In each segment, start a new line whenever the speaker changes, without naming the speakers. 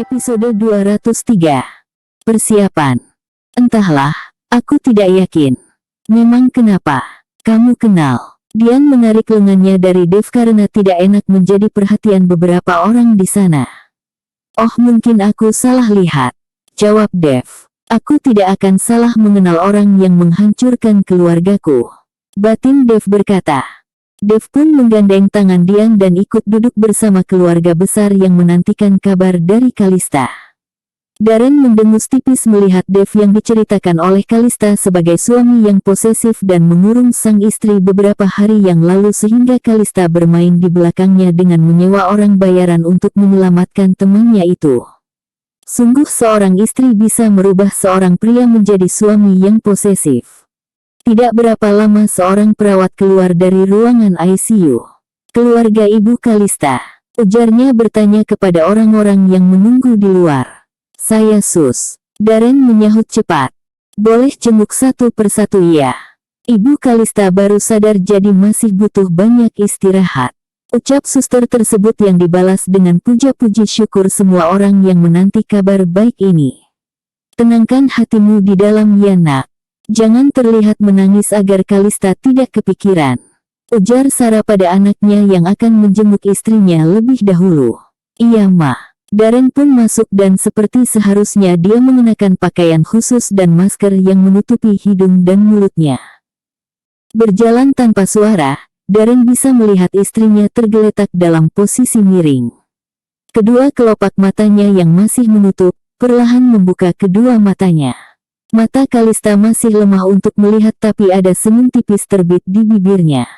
Episode 203. Persiapan. Entahlah, aku tidak yakin. Memang kenapa? Kamu kenal. Dian menarik lengannya dari Dev karena tidak enak menjadi perhatian beberapa orang di sana. Oh, mungkin aku salah lihat, jawab Dev. Aku tidak akan salah mengenal orang yang menghancurkan keluargaku, batin Dev berkata. Dev pun menggandeng tangan Dian dan ikut duduk bersama keluarga besar yang menantikan kabar dari Kalista. Darren mendengus tipis melihat Dev yang diceritakan oleh Kalista sebagai suami yang posesif dan mengurung sang istri beberapa hari yang lalu sehingga Kalista bermain di belakangnya dengan menyewa orang bayaran untuk menyelamatkan temannya itu. Sungguh seorang istri bisa merubah seorang pria menjadi suami yang posesif. Tidak berapa lama seorang perawat keluar dari ruangan ICU. Keluarga ibu Kalista, ujarnya bertanya kepada orang-orang yang menunggu di luar. Saya Sus. Darren menyahut cepat. Boleh jenguk satu persatu ya. Ibu Kalista baru sadar jadi masih butuh banyak istirahat. Ucap suster tersebut yang dibalas dengan puja-puji syukur semua orang yang menanti kabar baik ini. Tenangkan hatimu di dalam ya nak. Jangan terlihat menangis agar Kalista tidak kepikiran, ujar Sarah pada anaknya yang akan menjenguk istrinya lebih dahulu. Iya ma. Darren pun masuk dan seperti seharusnya dia mengenakan pakaian khusus dan masker yang menutupi hidung dan mulutnya. Berjalan tanpa suara, Darren bisa melihat istrinya tergeletak dalam posisi miring. Kedua kelopak matanya yang masih menutup, perlahan membuka kedua matanya. Mata Kalista masih lemah untuk melihat tapi ada senyum tipis terbit di bibirnya.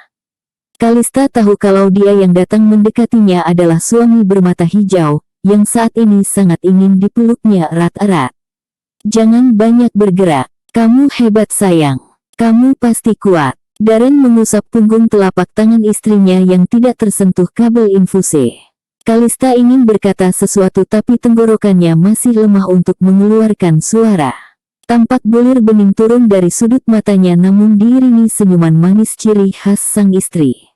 Kalista tahu kalau dia yang datang mendekatinya adalah suami bermata hijau, yang saat ini sangat ingin dipeluknya erat-erat. Jangan banyak bergerak, kamu hebat sayang, kamu pasti kuat. Darren mengusap punggung telapak tangan istrinya yang tidak tersentuh kabel infusi. Kalista ingin berkata sesuatu tapi tenggorokannya masih lemah untuk mengeluarkan suara. Tampak bulir bening turun dari sudut matanya namun diiringi senyuman manis ciri khas sang istri.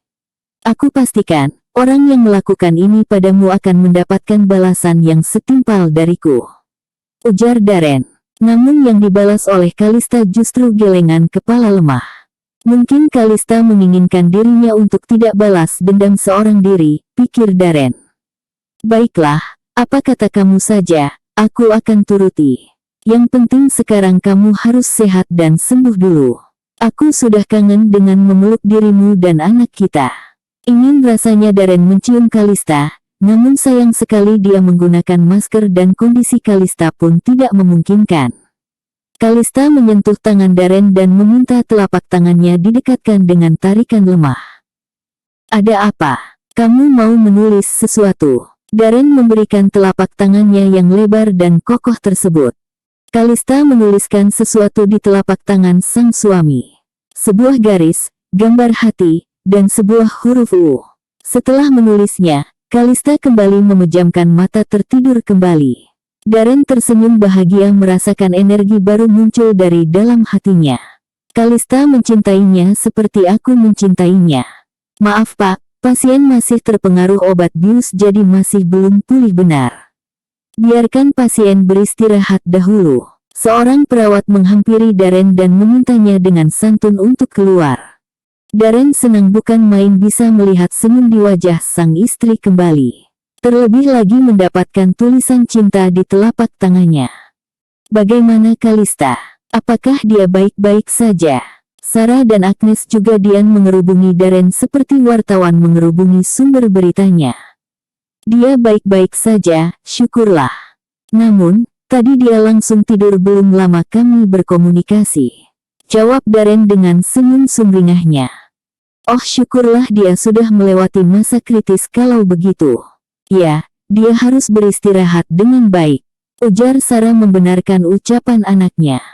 Aku pastikan, orang yang melakukan ini padamu akan mendapatkan balasan yang setimpal dariku, ujar Darren. Namun yang dibalas oleh Kalista justru gelengan kepala lemah. Mungkin Kalista menginginkan dirinya untuk tidak balas dendam seorang diri, pikir Darren. Baiklah, apa kata kamu saja, aku akan turuti. Yang penting sekarang kamu harus sehat dan sembuh dulu. Aku sudah kangen dengan memeluk dirimu dan anak kita. Ingin rasanya Darren mencium Kalista, namun sayang sekali dia menggunakan masker dan kondisi Kalista pun tidak memungkinkan. Kalista menyentuh tangan Darren dan meminta telapak tangannya didekatkan dengan tarikan lemah. Ada apa? Kamu mau menulis sesuatu? Darren memberikan telapak tangannya yang lebar dan kokoh tersebut. Kalista menuliskan sesuatu di telapak tangan sang suami. Sebuah garis, gambar hati, dan sebuah huruf U. Setelah menulisnya, Kalista kembali memejamkan mata tertidur kembali. Darren tersenyum bahagia merasakan energi baru muncul dari dalam hatinya. Kalista mencintainya seperti aku mencintainya. Maaf pak, pasien masih terpengaruh obat bius jadi masih belum pulih benar. Biarkan pasien beristirahat dahulu. Seorang perawat menghampiri Darren dan memintanya dengan santun untuk keluar. Darren senang bukan main bisa melihat senyum di wajah sang istri kembali. Terlebih lagi mendapatkan tulisan cinta di telapak tangannya. Bagaimana Kalista? Apakah dia baik-baik saja? Sarah dan Agnes juga Dian mengerubungi Darren seperti wartawan mengerubungi sumber beritanya. Dia baik-baik saja, syukurlah. Namun, tadi dia langsung tidur belum lama kami berkomunikasi, jawab Darren dengan senyum sumringahnya. Oh syukurlah dia sudah melewati masa kritis kalau begitu. Ya, dia harus beristirahat dengan baik, ujar Sarah membenarkan ucapan anaknya.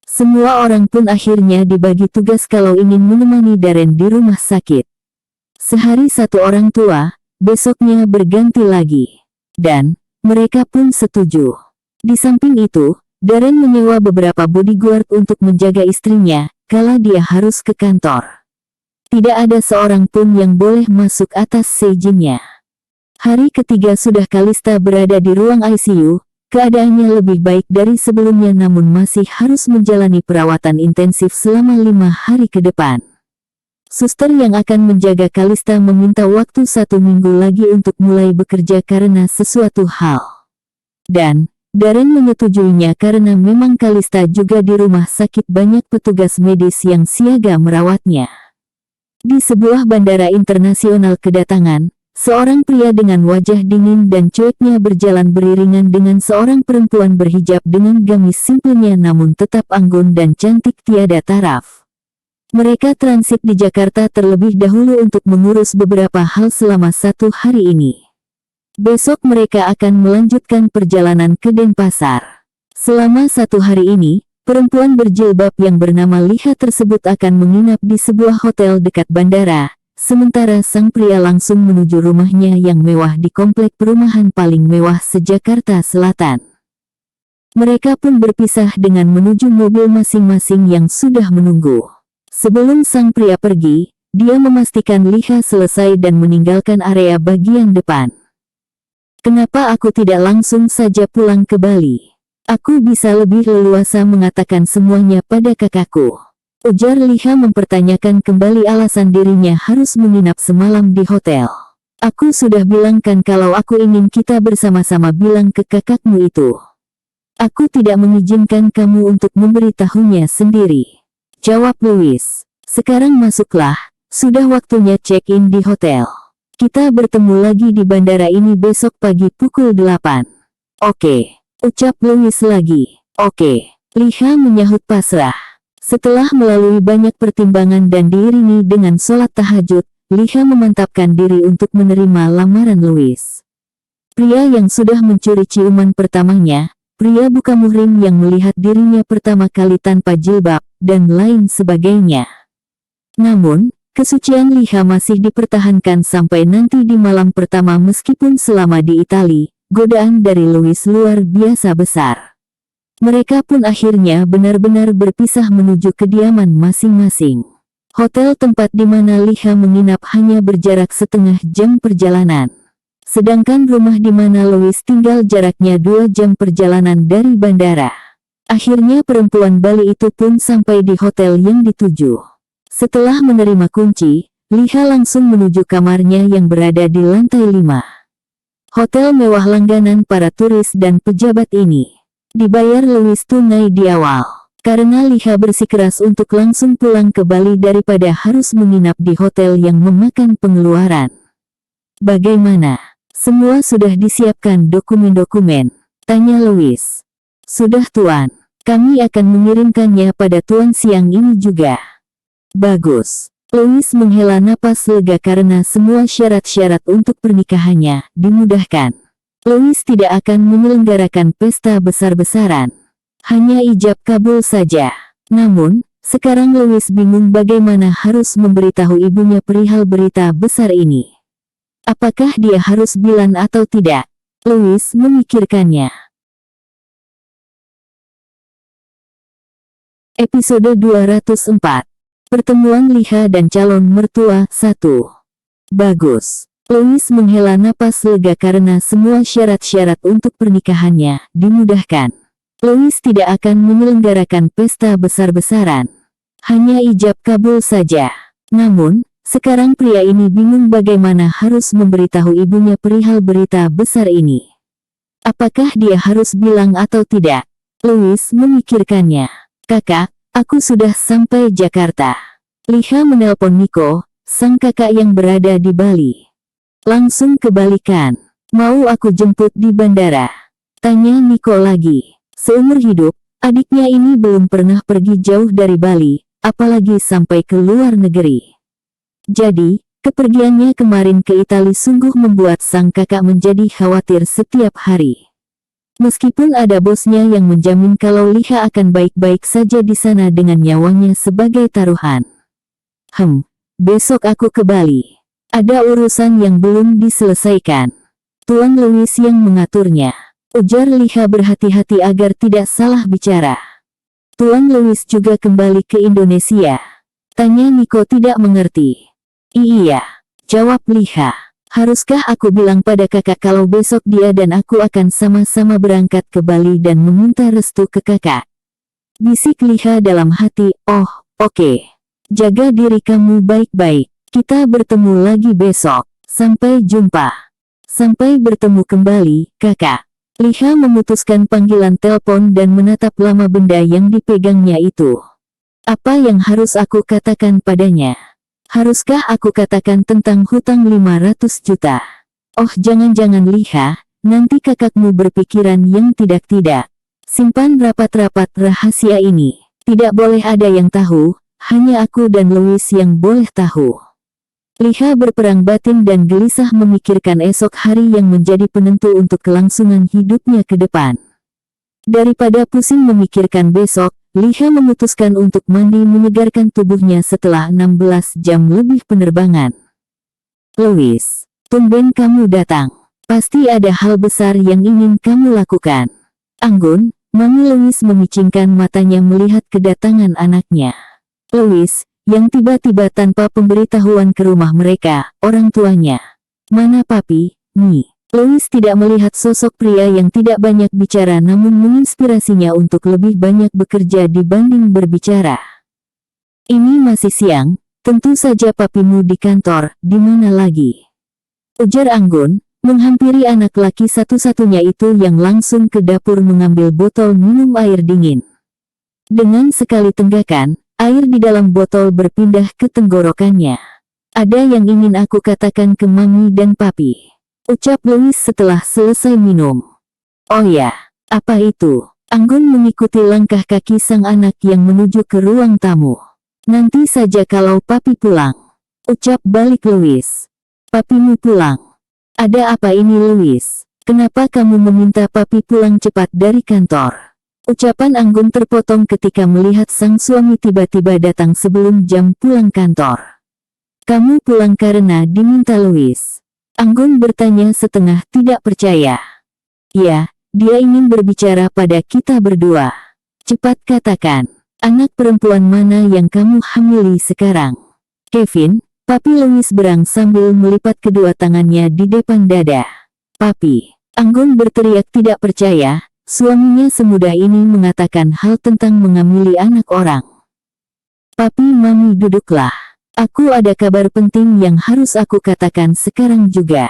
Semua orang pun akhirnya dibagi tugas kalau ingin menemani Darren di rumah sakit. Sehari satu orang tua, besoknya berganti lagi. Dan, mereka pun setuju. Di samping itu, Darren menyewa beberapa bodyguard untuk menjaga istrinya, kala dia harus ke kantor. Tidak ada seorang pun yang boleh masuk atas seizinnya. Hari ketiga sudah Kalista berada di ruang ICU, keadaannya lebih baik dari sebelumnya namun masih harus menjalani perawatan intensif selama 5 hari ke depan. Suster yang akan menjaga Kalista meminta waktu 1 minggu lagi untuk mulai bekerja karena sesuatu hal. Dan Darren menyetujuinya karena memang Kalista juga di rumah sakit banyak petugas medis yang siaga merawatnya. Di sebuah bandara internasional kedatangan, seorang pria dengan wajah dingin dan cueknya berjalan beriringan dengan seorang perempuan berhijab dengan gamis simpelnya namun tetap anggun dan cantik tiada taraf. Mereka transit di Jakarta terlebih dahulu untuk mengurus beberapa hal selama 1 hari ini. Besok mereka akan melanjutkan perjalanan ke Denpasar. Selama 1 hari ini, perempuan berjilbab yang bernama Liha tersebut akan menginap di sebuah hotel dekat bandara, sementara sang pria langsung menuju rumahnya yang mewah di komplek perumahan paling mewah se-Jakarta Selatan. Mereka pun berpisah dengan menuju mobil masing-masing yang sudah menunggu. Sebelum sang pria pergi, dia memastikan Liha selesai dan meninggalkan area bagian depan. Kenapa aku tidak langsung saja pulang ke Bali? Aku bisa lebih leluasa mengatakan semuanya pada kakakku. Ujar Liha mempertanyakan kembali alasan dirinya harus menginap semalam di hotel. Aku sudah bilang kan kalau aku ingin kita bersama-sama bilang ke kakakmu itu. Aku tidak mengizinkan kamu untuk memberitahunya sendiri. Jawab Louis. Sekarang masuklah, sudah waktunya check-in di hotel. Kita bertemu lagi di bandara ini besok pagi pukul 8. Oke, ucap Louis lagi. Oke, Liha menyahut pasrah. Setelah melalui banyak pertimbangan dan diiringi dengan sholat tahajud, Liha memantapkan diri untuk menerima lamaran Louis. Pria yang sudah mencuri ciuman pertamanya, pria buka muhrim yang melihat dirinya pertama kali tanpa jilbab, dan lain sebagainya. Namun, kesucian Liha masih dipertahankan sampai nanti di malam pertama meskipun selama di Itali, godaan dari Louis luar biasa besar. Mereka pun akhirnya benar-benar berpisah menuju kediaman masing-masing. Hotel tempat di mana Liha menginap hanya berjarak setengah jam perjalanan. Sedangkan rumah di mana Louis tinggal jaraknya 2 jam perjalanan dari bandara. Akhirnya perempuan Bali itu pun sampai di hotel yang dituju. Setelah menerima kunci, Liha langsung menuju kamarnya yang berada di lantai 5. Hotel mewah langganan para turis dan pejabat ini. Dibayar Louis tunai di awal. Karena Liha bersikeras untuk langsung pulang ke Bali daripada harus menginap di hotel yang memakan pengeluaran. Bagaimana? Semua sudah disiapkan dokumen-dokumen? Tanya Louis. Sudah Tuan. Kami akan mengirimkannya pada Tuan siang ini juga. Bagus. Louis menghela napas lega karena semua syarat-syarat untuk pernikahannya dimudahkan. Louis tidak akan menyelenggarakan pesta besar-besaran. Hanya ijab kabul saja. Namun, sekarang Louis bingung bagaimana harus memberitahu ibunya perihal berita besar ini. Apakah dia harus bilang atau tidak? Louis memikirkannya. Episode 204. Pertemuan Liha dan calon mertua 1. Bagus. Louis menghela napas lega karena semua syarat-syarat untuk pernikahannya dimudahkan. Louis tidak akan menyelenggarakan pesta besar-besaran. Hanya ijab kabul saja. Namun, sekarang pria ini bingung bagaimana harus memberitahu ibunya perihal berita besar ini. Apakah dia harus bilang atau tidak? Louis memikirkannya. Kakak, aku sudah sampai Jakarta. Liha menelpon Niko, sang kakak yang berada di Bali. Langsung kebalikan. Mau aku jemput di bandara? Tanya Niko lagi. Seumur hidup, adiknya ini belum pernah pergi jauh dari Bali, apalagi sampai ke luar negeri. Jadi, kepergiannya kemarin ke Italia sungguh membuat sang kakak menjadi khawatir setiap hari. Meskipun ada bosnya yang menjamin kalau Liha akan baik-baik saja di sana dengan nyawanya sebagai taruhan. Besok aku ke Bali. Ada urusan yang belum diselesaikan. Tuan Louis yang mengaturnya. Ujar Liha berhati-hati agar tidak salah bicara. Tuan Louis juga kembali ke Indonesia. Tanya Niko tidak mengerti. Iya, jawab Liha. Haruskah aku bilang pada kakak kalau besok dia dan aku akan sama-sama berangkat ke Bali dan meminta restu ke kakak? Bisik Liha dalam hati. Oh, oke. Jaga diri kamu baik-baik. Kita bertemu lagi besok. Sampai jumpa. Sampai bertemu kembali, kakak. Liha memutuskan panggilan telepon dan menatap lama benda yang dipegangnya itu. Apa yang harus aku katakan padanya? Haruskah aku katakan tentang hutang 500 juta? Oh, jangan-jangan Liha, nanti kakakmu berpikiran yang tidak-tidak. Simpan rapat-rapat rahasia ini. Tidak boleh ada yang tahu, hanya aku dan Louis yang boleh tahu. Liha berperang batin dan gelisah memikirkan esok hari yang menjadi penentu untuk kelangsungan hidupnya ke depan. Daripada pusing memikirkan besok, Liha memutuskan untuk mandi menyegarkan tubuhnya setelah 16 jam lebih penerbangan. Louis, tumben kamu datang. Pasti ada hal besar yang ingin kamu lakukan. Anggun, Mami Louis memicingkan matanya melihat kedatangan anaknya. Louis, yang tiba-tiba tanpa pemberitahuan ke rumah mereka, orang tuanya. Mana papi, Nih? Louis tidak melihat sosok pria yang tidak banyak bicara namun menginspirasinya untuk lebih banyak bekerja dibanding berbicara. Ini masih siang, tentu saja papimu di kantor, di mana lagi? Ujar Anggun, menghampiri anak laki satu-satunya itu yang langsung ke dapur mengambil botol minum air dingin. Dengan sekali tenggakan, air di dalam botol berpindah ke tenggorokannya. Ada yang ingin aku katakan ke Mami dan Papi. Ucap Louis setelah selesai minum. Oh ya, apa itu? Anggun mengikuti langkah kaki sang anak yang menuju ke ruang tamu. Nanti saja kalau papi pulang. Ucap balik Louis. Papimu pulang. Ada apa ini Louis? Kenapa kamu meminta papi pulang cepat dari kantor? Ucapan Anggun terpotong ketika melihat sang suami tiba-tiba datang sebelum jam pulang kantor. Kamu pulang karena diminta Louis. Anggun bertanya setengah tidak percaya. Ya, dia ingin berbicara pada kita berdua. Cepat katakan, anak perempuan mana yang kamu hamili sekarang? Kevin, Papi Louis berang sambil melipat kedua tangannya di depan dada. Papi, Anggun berteriak tidak percaya, suaminya semudah ini mengatakan hal tentang mengamili anak orang. Papi Mami duduklah. Aku ada kabar penting yang harus aku katakan sekarang juga.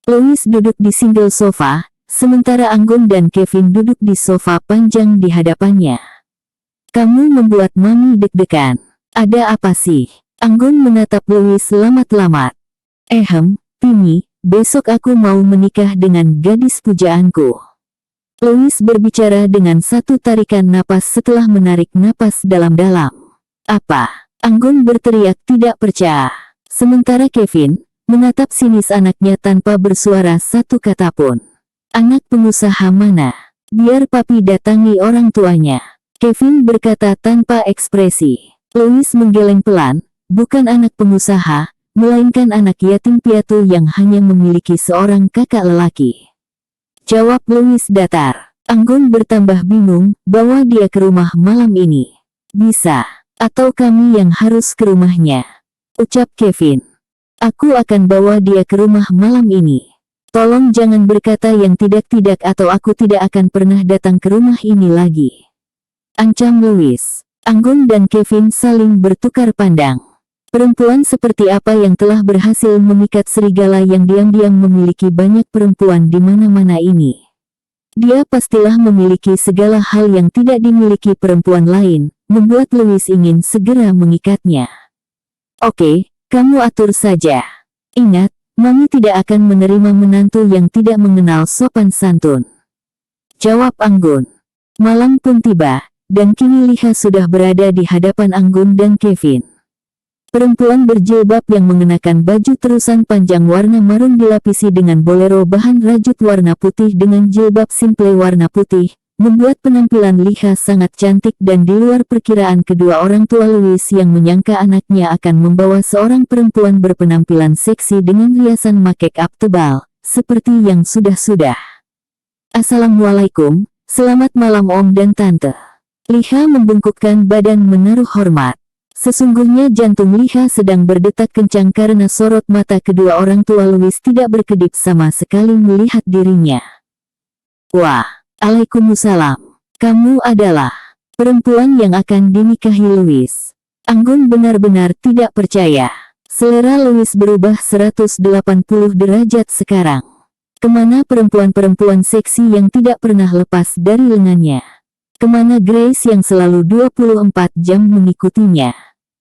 Louis duduk di single sofa, sementara Anggun dan Kevin duduk di sofa panjang di hadapannya. Kamu membuat Mami deg-degan. Ada apa sih? Anggun menatap Louis lamat-lamat. Pini, besok aku mau menikah dengan gadis pujaanku. Louis berbicara dengan satu tarikan napas setelah menarik napas dalam-dalam. Apa? Anggun berteriak tidak percaya. Sementara Kevin menatap sinis anaknya tanpa bersuara satu kata pun. Anak pengusaha mana? Biar papi datangi orang tuanya. Kevin berkata tanpa ekspresi. Louis menggeleng pelan, bukan anak pengusaha, melainkan anak yatim piatu yang hanya memiliki seorang kakak lelaki. Jawab Louis datar. Anggun bertambah bingung, bawa dia ke rumah malam ini. Bisa. Atau kami yang harus ke rumahnya. Ucap Kevin. Aku akan bawa dia ke rumah malam ini. Tolong jangan berkata yang tidak-tidak atau aku tidak akan pernah datang ke rumah ini lagi. Ancam Louis. Anggun dan Kevin saling bertukar pandang. Perempuan seperti apa yang telah berhasil memikat serigala yang diam-diam memiliki banyak perempuan di mana-mana ini? Dia pastilah memiliki segala hal yang tidak dimiliki perempuan lain, membuat Louis ingin segera mengikatnya. Oke, kamu atur saja. Ingat, Mami tidak akan menerima menantu yang tidak mengenal sopan santun. Jawab Anggun. Malam pun tiba, dan kini Liha sudah berada di hadapan Anggun dan Kevin. Perempuan berjilbab yang mengenakan baju terusan panjang warna marun dilapisi dengan bolero bahan rajut warna putih dengan jilbab simple warna putih, membuat penampilan Liha sangat cantik dan di luar perkiraan kedua orang tua Louis yang menyangka anaknya akan membawa seorang perempuan berpenampilan seksi dengan hiasan make up tebal, seperti yang sudah-sudah. Assalamualaikum, selamat malam Om dan Tante. Liha membungkukkan badan menaruh hormat. Sesungguhnya jantung Liha sedang berdetak kencang karena sorot mata kedua orang tua Louis tidak berkedip sama sekali melihat dirinya. Wah, Waalaikumsalam. Kamu adalah perempuan yang akan dinikahi Louis. Anggun benar-benar tidak percaya. Selera Louis berubah 180 derajat sekarang. Kemana perempuan-perempuan seksi yang tidak pernah lepas dari lengannya? Kemana Grace yang selalu 24 jam mengikutinya?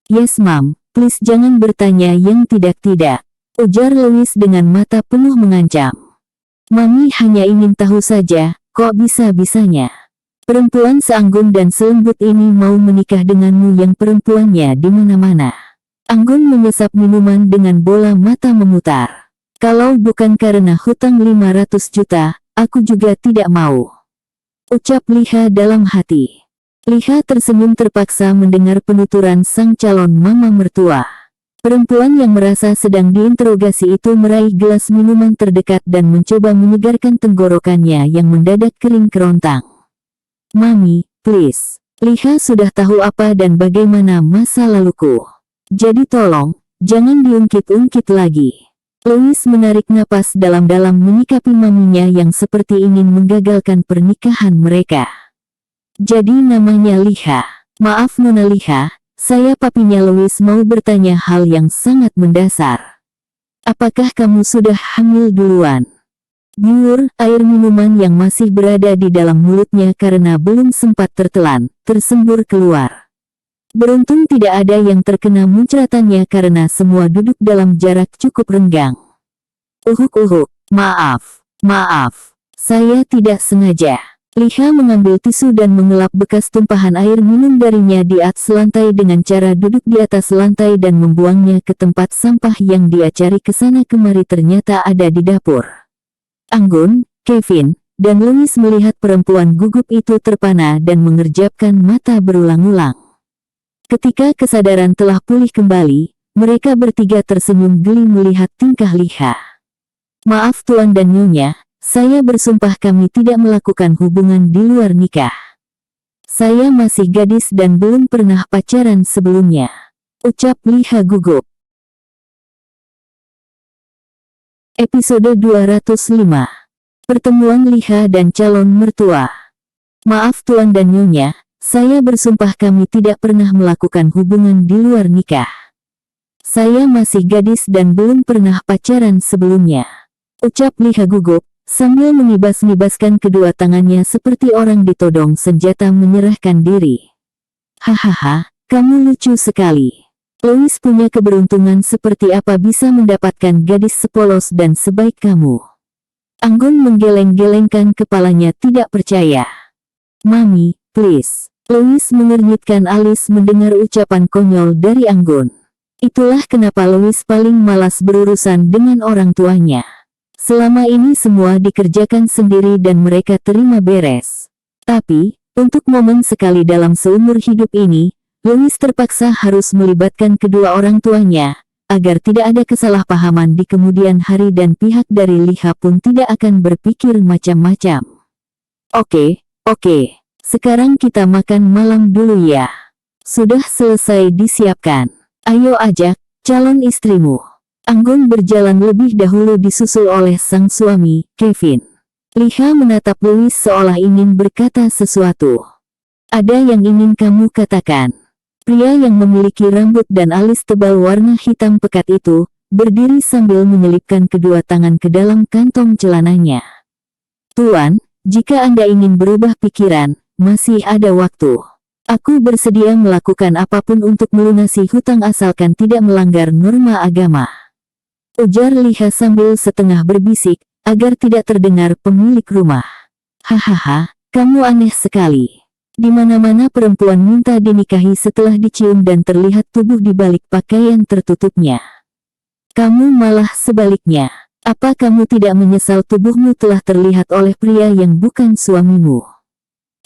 Yes mom, please jangan bertanya yang tidak-tidak, ujar Louis dengan mata penuh mengancam. Mami hanya ingin tahu saja, kok bisa-bisanya perempuan seanggun dan selembut ini mau menikah denganmu yang perempuannya di mana-mana. Anggun menyesap minuman dengan bola mata memutar. Kalau bukan karena hutang 500 juta, aku juga tidak mau, ucap Liha dalam hati. Liha tersenyum terpaksa mendengar penuturan sang calon mama mertua. Perempuan yang merasa sedang diinterogasi itu meraih gelas minuman terdekat dan mencoba menyegarkan tenggorokannya yang mendadak kering kerontang. Mami, please. Liha sudah tahu apa dan bagaimana masa laluku. Jadi tolong, jangan diungkit-ungkit lagi. Louis menarik napas dalam-dalam menyikapi maminya yang seperti ingin menggagalkan pernikahan mereka. Jadi namanya Liha. Maaf Nona Liha, saya papinya Louis mau bertanya hal yang sangat mendasar. Apakah kamu sudah hamil duluan? Biur, air minuman yang masih berada di dalam mulutnya karena belum sempat tertelan, tersembur keluar. Beruntung tidak ada yang terkena muncratannya karena semua duduk dalam jarak cukup renggang. Uhuk, maaf, saya tidak sengaja. Liha mengambil tisu dan mengelap bekas tumpahan air minum darinya di atas lantai dengan cara duduk di atas lantai dan membuangnya ke tempat sampah yang dia cari kesana kemari ternyata ada di dapur. Anggun, Kevin, dan Louis melihat perempuan gugup itu terpana dan mengerjapkan mata berulang-ulang. Ketika kesadaran telah pulih kembali, mereka bertiga tersenyum geli melihat tingkah Liha. Maaf Tuan dan Nyonya, saya bersumpah kami tidak melakukan hubungan di luar nikah. Saya masih gadis dan belum pernah pacaran sebelumnya, ucap Liha gugup. Episode 205. Pertemuan Liha dan calon mertua. Maaf Tuan dan Nyonya, saya bersumpah kami tidak pernah melakukan hubungan di luar nikah. Saya masih gadis dan belum pernah pacaran sebelumnya, ucap Liha gugup, sambil mengibas-ngibaskan kedua tangannya seperti orang ditodong senjata menyerahkan diri. Hahaha, kamu lucu sekali. Louis punya keberuntungan seperti apa bisa mendapatkan gadis sepolos dan sebaik kamu. Anggun menggeleng-gelengkan kepalanya tidak percaya. Mami, please. Louis mengernyitkan alis mendengar ucapan konyol dari Anggun. Itulah kenapa Louis paling malas berurusan dengan orang tuanya. Selama ini semua dikerjakan sendiri dan mereka terima beres. Tapi, untuk momen sekali dalam seumur hidup ini, Louis terpaksa harus melibatkan kedua orang tuanya, agar tidak ada kesalahpahaman di kemudian hari dan pihak dari Liha pun tidak akan berpikir macam-macam. Oke, sekarang kita makan malam dulu ya. Sudah selesai disiapkan. Ayo ajak calon istrimu. Anggun berjalan lebih dahulu disusul oleh sang suami, Kevin. Liha menatap Louis seolah ingin berkata sesuatu. Ada yang ingin kamu katakan? Pria yang memiliki rambut dan alis tebal warna hitam pekat itu, berdiri sambil menyelipkan kedua tangan ke dalam kantong celananya. Tuan, jika Anda ingin berubah pikiran, masih ada waktu. Aku bersedia melakukan apapun untuk melunasi hutang asalkan tidak melanggar norma agama, ujar Liha sambil setengah berbisik, agar tidak terdengar pemilik rumah. Hahaha, kamu aneh sekali. Di mana-mana perempuan minta dinikahi setelah dicium dan terlihat tubuh di balik pakaian tertutupnya. Kamu malah sebaliknya. Apa kamu tidak menyesal tubuhmu telah terlihat oleh pria yang bukan suamimu?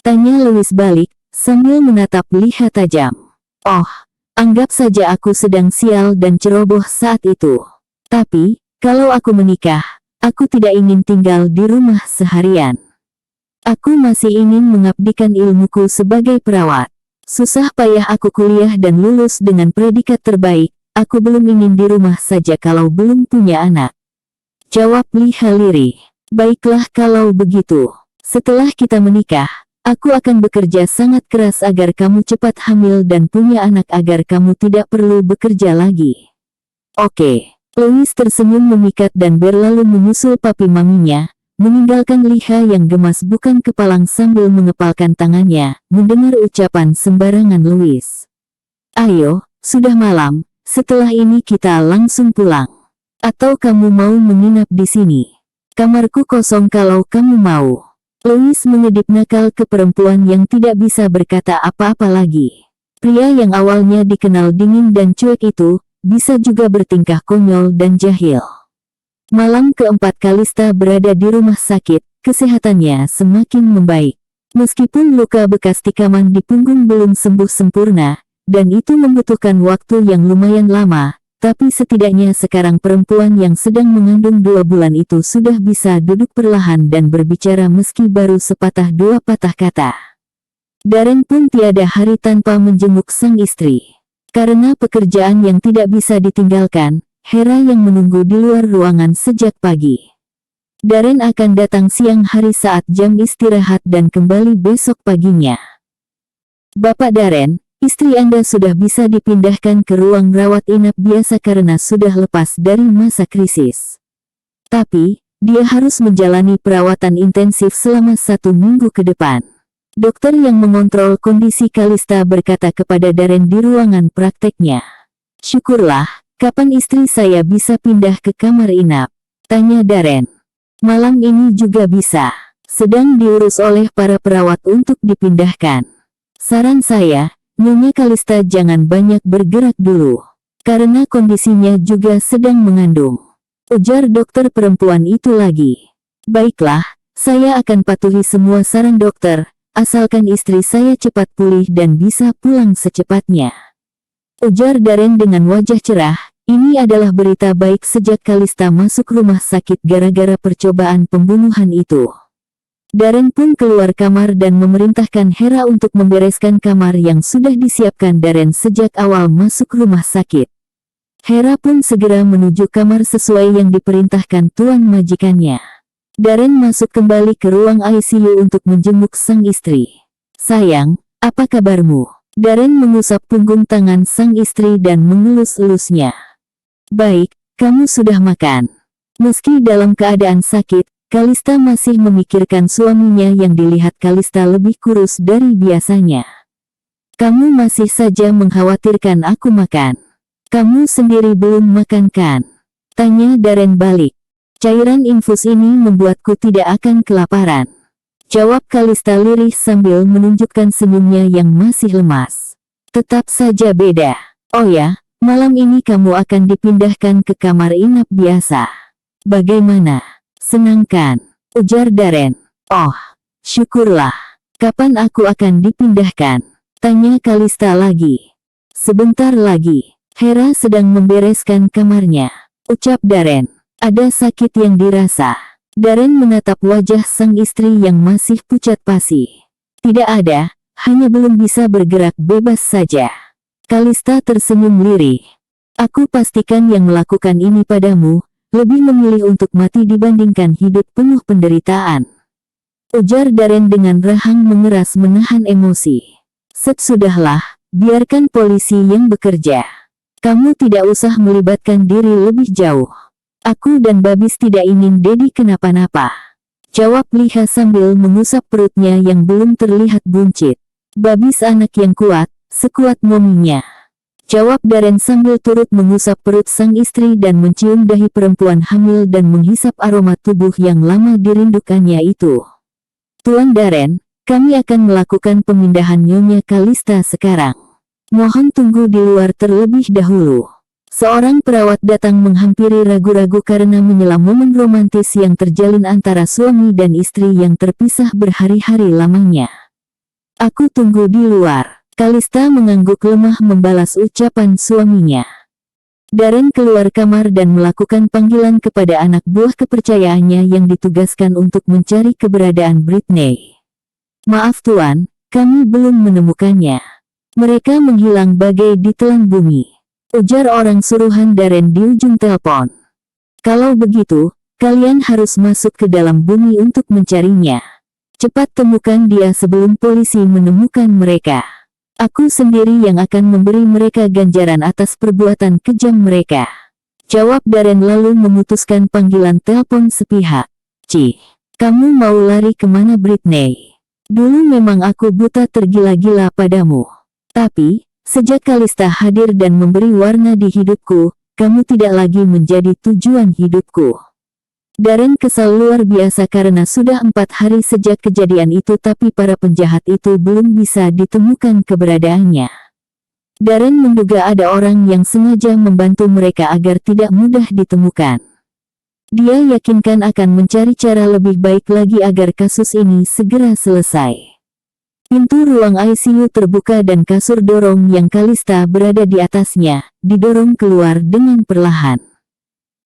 Tanya Louis balik, sambil menatap Liha tajam. Oh, anggap saja aku sedang sial dan ceroboh saat itu. Tapi, kalau aku menikah, aku tidak ingin tinggal di rumah seharian. Aku masih ingin mengabdikan ilmuku sebagai perawat. Susah payah aku kuliah dan lulus dengan predikat terbaik, aku belum ingin di rumah saja kalau belum punya anak. Jawab Liha lirih. Baiklah kalau begitu. Setelah kita menikah, aku akan bekerja sangat keras agar kamu cepat hamil dan punya anak agar kamu tidak perlu bekerja lagi. Oke. Louis tersenyum memikat dan berlalu menyusul papi maminya, meninggalkan Liha yang gemas bukan kepalang sambil mengepalkan tangannya, mendengar ucapan sembarangan Louis. Ayo, sudah malam, setelah ini kita langsung pulang. Atau kamu mau menginap di sini? Kamarku kosong kalau kamu mau. Louis mengedip nakal ke perempuan yang tidak bisa berkata apa-apa lagi. Pria yang awalnya dikenal dingin dan cuek itu, bisa juga bertingkah konyol dan jahil. Malam keempat Kalista berada di rumah sakit, kesehatannya semakin membaik. Meskipun luka bekas tikaman di punggung belum sembuh sempurna, dan itu membutuhkan waktu yang lumayan lama, tapi setidaknya sekarang perempuan yang sedang mengandung 2 bulan itu sudah bisa duduk perlahan dan berbicara meski baru sepatah dua patah kata. Darren pun tiada hari tanpa menjenguk sang istri. Karena pekerjaan yang tidak bisa ditinggalkan, Hera yang menunggu di luar ruangan sejak pagi. Darren akan datang siang hari saat jam istirahat dan kembali besok paginya. Bapak Darren, istri Anda sudah bisa dipindahkan ke ruang rawat inap biasa karena sudah lepas dari masa krisis. Tapi, dia harus menjalani perawatan intensif selama 1 minggu ke depan. Dokter yang mengontrol kondisi Kalista berkata kepada Darren di ruangan prakteknya. Syukurlah, kapan istri saya bisa pindah ke kamar inap? Tanya Darren. Malam ini juga bisa. Sedang diurus oleh para perawat untuk dipindahkan. Saran saya, Nyonya Kalista jangan banyak bergerak dulu. Karena kondisinya juga sedang mengandung. Ujar dokter perempuan itu lagi. Baiklah, saya akan patuhi semua saran dokter. Asalkan istri saya cepat pulih dan bisa pulang secepatnya. Ujar Darren dengan wajah cerah, ini adalah berita baik sejak Kalista masuk rumah sakit gara-gara percobaan pembunuhan itu. Darren pun keluar kamar dan memerintahkan Hera untuk membereskan kamar yang sudah disiapkan Darren sejak awal masuk rumah sakit. Hera pun segera menuju kamar sesuai yang diperintahkan tuan majikannya. Darren masuk kembali ke ruang ICU untuk menjenguk sang istri. Sayang, apa kabarmu? Darren mengusap punggung tangan sang istri dan mengelus-elusnya. Baik, kamu sudah makan. Meski dalam keadaan sakit, Kalista masih memikirkan suaminya yang dilihat Kalista lebih kurus dari biasanya. Kamu masih saja mengkhawatirkan aku makan. Kamu sendiri belum makan kan? Tanya Darren balik. Cairan infus ini membuatku tidak akan kelaparan. Jawab Kalista lirih sambil menunjukkan senyumnya yang masih lemas. Tetap saja beda. Oh ya, malam ini kamu akan dipindahkan ke kamar inap biasa. Bagaimana? Senang kan? Ujar Darren. Oh, syukurlah. Kapan aku akan dipindahkan? Tanya Kalista lagi. Sebentar lagi. Hera sedang membereskan kamarnya. Ucap Darren. Ada sakit yang dirasa. Darren menatap wajah sang istri yang masih pucat pasi. Tidak ada, hanya belum bisa bergerak bebas saja. Kalista tersenyum lirih. Aku pastikan yang melakukan ini padamu, lebih memilih untuk mati dibandingkan hidup penuh penderitaan. Ujar Darren dengan rahang mengeras menahan emosi. Sudahlah, biarkan polisi yang bekerja. Kamu tidak usah melibatkan diri lebih jauh. Aku dan Babis tidak ingin Dedi kenapa-napa. Jawab Liha sambil mengusap perutnya yang belum terlihat buncit. Babis anak yang kuat, sekuat mominya. Jawab Darren sambil turut mengusap perut sang istri dan mencium dahi perempuan hamil dan menghisap aroma tubuh yang lama dirindukannya itu. Tuan Darren, kami akan melakukan pemindahan Nyonya Kalista sekarang. Mohon tunggu di luar terlebih dahulu. Seorang perawat datang menghampiri ragu-ragu karena menyela momen romantis yang terjalin antara suami dan istri yang terpisah berhari-hari lamanya. Aku tunggu di luar. Kalista mengangguk lemah membalas ucapan suaminya. Darren keluar kamar dan melakukan panggilan kepada anak buah kepercayaannya yang ditugaskan untuk mencari keberadaan Britney. Maaf tuan, kami belum menemukannya. Mereka menghilang bagai ditelan bumi. Ujar orang suruhan Darren di ujung telepon. Kalau begitu, kalian harus masuk ke dalam bumi untuk mencarinya. Cepat temukan dia sebelum polisi menemukan mereka. Aku sendiri yang akan memberi mereka ganjaran atas perbuatan kejam mereka. Jawab Darren lalu memutuskan panggilan telepon sepihak. Kamu mau lari kemana Britney? Dulu memang aku buta tergila-gila padamu. Tapi, sejak Kalista hadir dan memberi warna di hidupku, kamu tidak lagi menjadi tujuan hidupku. Darren kesal luar biasa karena sudah 4 hari sejak kejadian itu tapi para penjahat itu belum bisa ditemukan keberadaannya. Darren menduga ada orang yang sengaja membantu mereka agar tidak mudah ditemukan. Dia yakinkan akan mencari cara lebih baik lagi agar kasus ini segera selesai. Pintu ruang ICU terbuka dan kasur dorong yang Kalista berada di atasnya, didorong keluar dengan perlahan.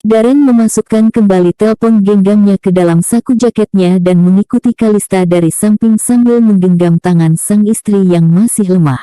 Darren memasukkan kembali telepon genggamnya ke dalam saku jaketnya dan mengikuti Kalista dari samping sambil menggenggam tangan sang istri yang masih lemah.